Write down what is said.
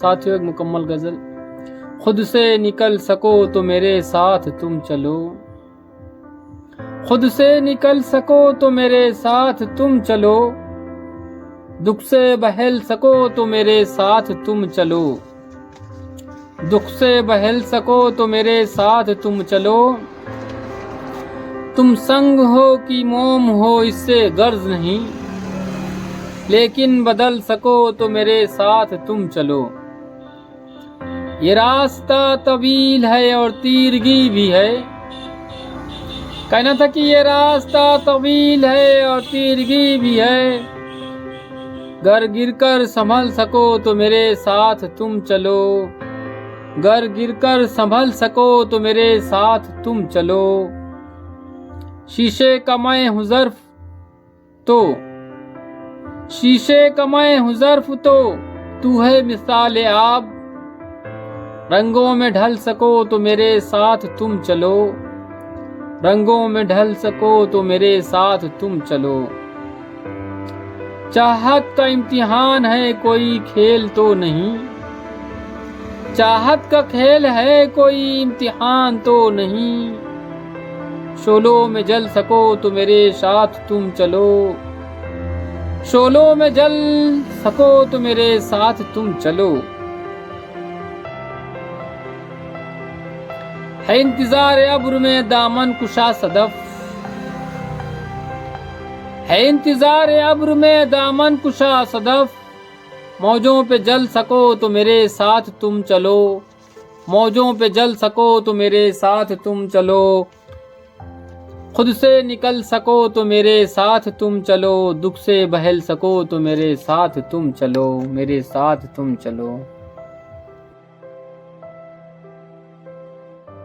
साथियों एक मुकम्मल गजल। खुद से निकल सको तो मेरे साथ तुम चलो, खुद से निकल सको तो मेरे साथ तुम चलो, दुख से बहल सको तो मेरे साथ तुम चलो, दुख से बहल सको तो मेरे साथ तुम चलो। तुम संग हो कि मोम हो इससे गर्ज नहीं, लेकिन बदल सको तो मेरे साथ तुम चलो। ये रास्ता तवील है और तीरगी भी है, कहना था कि ये रास्ता तवील है और तीरगी भी है, गर गिरकर संभल सको तो मेरे साथ तुम चलो, गर गिरकर संभल सको तो मेरे साथ तुम चलो। शीशे का मैं हूं ज़र्फ तो, शीशे का मैं हूं ज़र्फ तो तू है मिसाल आब, रंगों में ढल सको तो मेरे साथ तुम चलो, रंगों में ढल सको तो मेरे साथ तुम चलो। चाहत का इम्तिहान है कोई खेल तो नहीं, चाहत का खेल है कोई इम्तिहान तो नहीं, शोलों में जल सको तो मेरे साथ तुम चलो, शोलों में जल सको तो मेरे साथ तुम चलो। है इंतजार अब्र में दामन कुशा सदफ, है इंतजार अब्र में दामन कुशा सदफ, मौजों पे जल सको तो मेरे साथ तुम चलो, मौजों पे जल सको तो मेरे साथ तुम चलो। खुद से निकल सको तो मेरे साथ तुम चलो, दुख से बहल सको तो मेरे साथ तुम चलो, मेरे साथ तुम चलो।